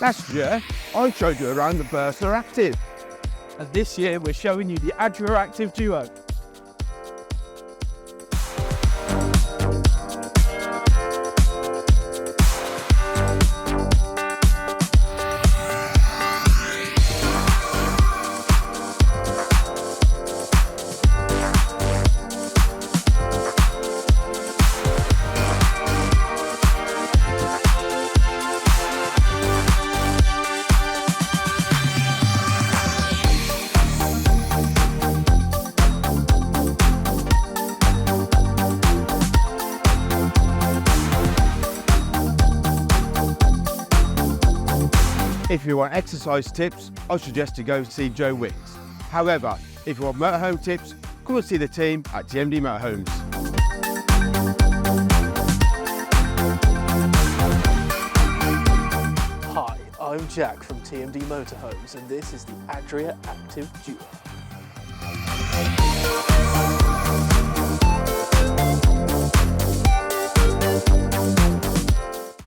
Last year, I showed you around the Adria Active. And this year we're showing you the Adria Active Duo. If you want exercise tips, I suggest you go see Joe Wicks. However, if you want motorhome tips, come and see the team at TMD Motorhomes. Hi, I'm Jack from TMD Motorhomes and this is the Adria Active Duo.